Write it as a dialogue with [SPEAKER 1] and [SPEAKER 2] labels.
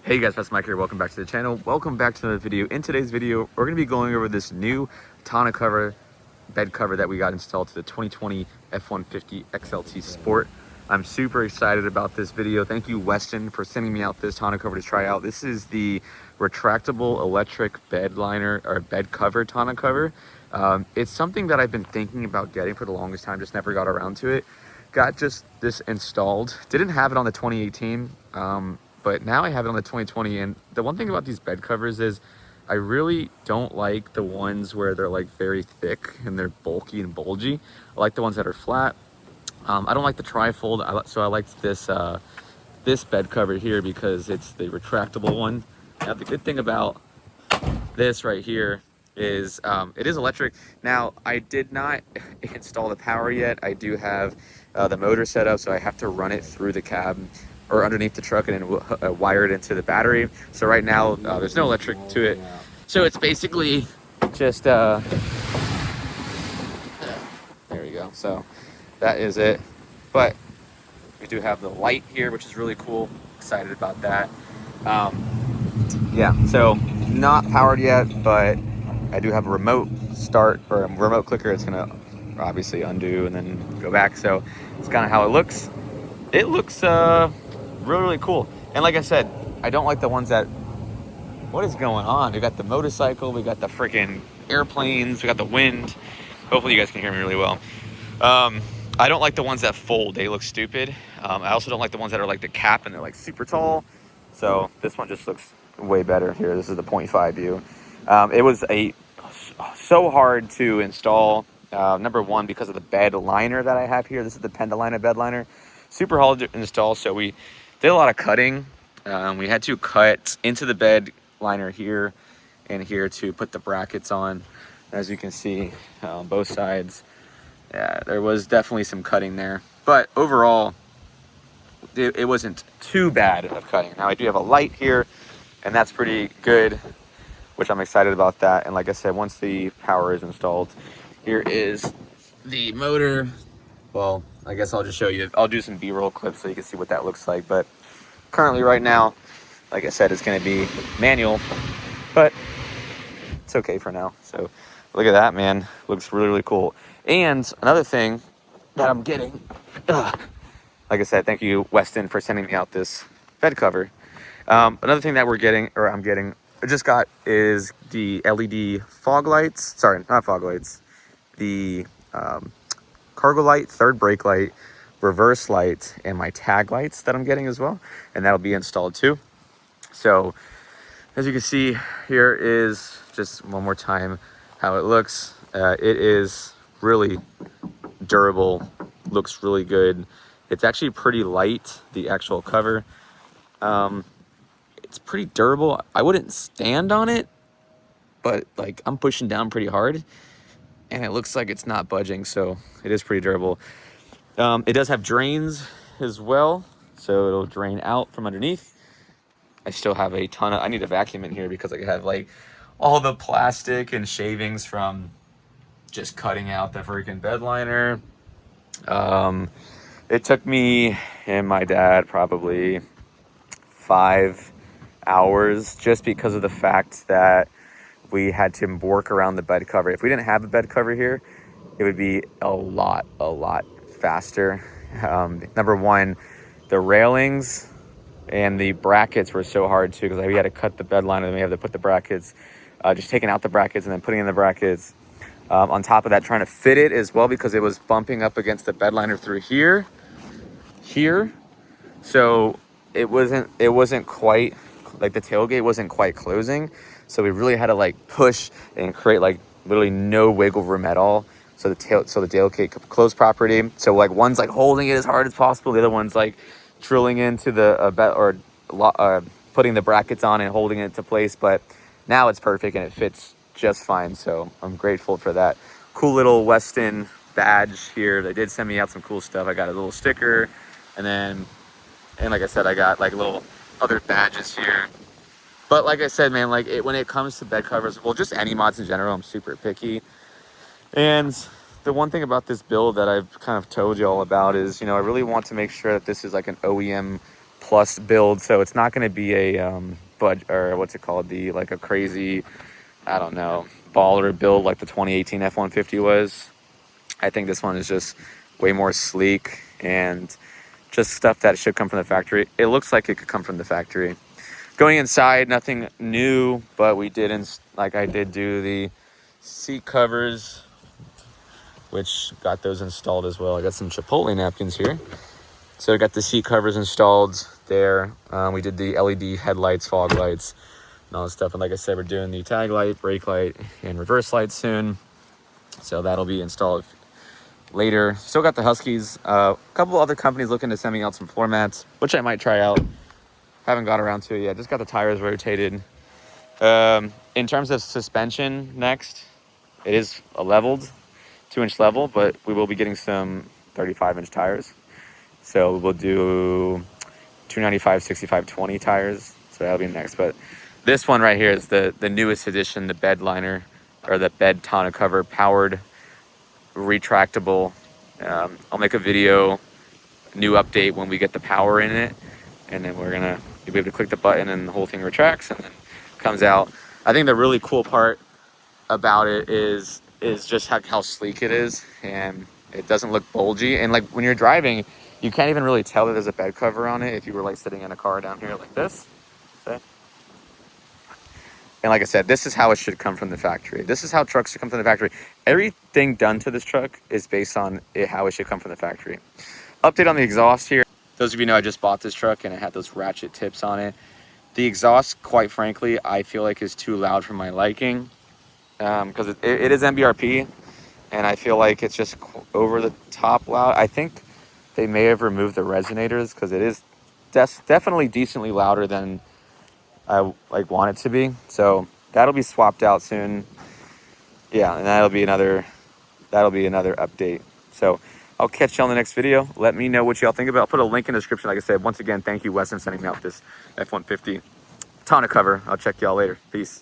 [SPEAKER 1] Hey guys, that's Mike here. Welcome back to the channel. Welcome back to another video. In today's video, we're going to be going over this new tonneau bed cover that we got installed to the 2020 F150 XLT Sport. I'm super excited about this video. Thank you, Westin, for sending me out this tonneau cover to try out. This is the retractable electric bed liner or bed cover tonneau cover. It's something that I've been thinking about getting for the longest time, just never got around to it. Got just this installed. Didn't have it on the 2018. But now I have it on the 2020, and the one thing about these bed covers is I really don't like the ones where they're like very thick and they're bulky and bulgy. I like the ones that are flat. I don't like the trifold, so I liked this this bed cover here because it's the retractable one. Now the good thing about this right here is it is electric. Now I did not install the power yet. I do have the motor set up, so I have to run it through the cab or underneath the truck and then wire it into the battery. So right now there's no electric to it, so it's basically just there we go. So that is it, but we do have the light here, which is really cool. Excited about that. Yeah, so not powered yet, but I do have a remote start or a remote clicker. It's gonna obviously undo and then go back, so it's kind of how it looks. It looks really cool. And like I said, I don't like the ones that, what is going on? We got the motorcycle, we got the freaking airplanes, we got the wind. Hopefully you guys can hear me really well. I don't like the ones that fold. They look stupid. I also don't like the ones that are like the cap and they're like super tall. So this one just looks way better here. This is the 0.5 view. It was so hard to install. Number one, because of the bed liner that I have here. This is the Pendolino bed liner. Super hard to install, so we did a lot of cutting. We had to cut into the bed liner here and here to put the brackets on. As you can see, both sides, yeah, there was definitely some cutting there. But overall, it wasn't too bad of cutting. Now I do have a light here, and that's pretty good, which I'm excited about that. And like I said, once the power is installed, here is the motor. Well, I guess I'll just show you. I'll do some B-roll clips so you can see what that looks like. But currently right now, like I said, it's going to be manual, but it's okay for now. So look at that, man. Looks really, really cool. And another thing that I'm getting, like I said, thank you, Westin, for sending me out this bed cover. Another thing that we're getting, or I'm getting, I just got, is the LED fog lights. Sorry, not fog lights. The cargo light, third brake light, reverse light, and my tag lights that I'm getting as well. And that'll be installed too. So as you can see, here is just one more time how it looks. It is really durable, looks really good. It's actually pretty light, the actual cover. It's pretty durable. I wouldn't stand on it, but like I'm pushing down pretty hard and it looks like it's not budging, so it is pretty durable. It does have drains as well, so it'll drain out from underneath. I still have a ton of, I need a vacuum in here because I have like all the plastic and shavings from just cutting out the freaking bed liner. It took me and my dad probably 5 hours just because of the fact that we had to work around the bed cover. If we didn't have a bed cover here, it would be a lot faster. Number one, the railings and the brackets were so hard too, because we had to cut the bed liner and we had to put the brackets, just taking out the brackets and then putting in the brackets. On top of that, trying to fit it as well because it was bumping up against the bed liner through here. So it wasn't quite, like the tailgate wasn't quite closing. So we really had to like push and create like literally no wiggle room at all. So the tailgate could close properly. So like one's like holding it as hard as possible. The other one's like drilling into the putting the brackets on and holding it into place. But now it's perfect and it fits just fine. So I'm grateful for that. Cool little Westin badge here. They did send me out some cool stuff. I got a little sticker, and like I said, I got like little other badges here. But like I said, man, like when it comes to bed covers, well, just any mods in general, I'm super picky. And the one thing about this build that I've kind of told you all about is, you know, I really want to make sure that this is like an OEM plus build, so it's not going to be a or what's it called, the like a crazy, I don't know, baller build like the 2018 F150 was. I think this one is just way more sleek and just stuff that should come from the factory. It looks like it could come from the factory. Going inside, nothing new, but we did, I did do the seat covers, which got those installed as well. I got some Chipotle napkins here. So I got the seat covers installed there. We did the LED headlights, fog lights, and all that stuff. And like I said, we're doing the tag light, brake light, and reverse light soon. So that'll be installed later. Still got the Huskies. A couple other companies looking to send me out some floor mats, which I might try out. Haven't got around to it yet. Just got the tires rotated. In terms of suspension next, it is a leveled 2-inch level, but we will be getting some 35-inch tires. So we'll do 295 65 20 tires. So that'll be next. But this one right here is the newest edition, the bed liner, or the bed tonneau cover powered retractable. I'll make a video, new update when we get the power in it, and then you'll be able to click the button and the whole thing retracts and then comes out. I think the really cool part about it is just how sleek it is, and it doesn't look bulgy. And like when you're driving, you can't even really tell that there's a bed cover on it if you were like sitting in a car down here like this. Okay. And like I said, this is how it should come from the factory. This is how trucks should come from the factory. Everything done to this truck is based on how it should come from the factory. Update on the exhaust here. Those of you know I just bought this truck and it had those ratchet tips on it. The exhaust, quite frankly, I feel like is too loud for my liking, because it is MBRP, and I feel like it's just over the top loud. I think they may have removed the resonators because it is definitely decently louder than I want it to be. So that'll be swapped out soon. Yeah, and that'll be another update. So I'll catch you on the next video. Let me know what y'all think about. I'll put a link in the description. Like I said, once again, thank you, Westin, sending me out this F-150 tonneau cover. I'll check y'all later. Peace.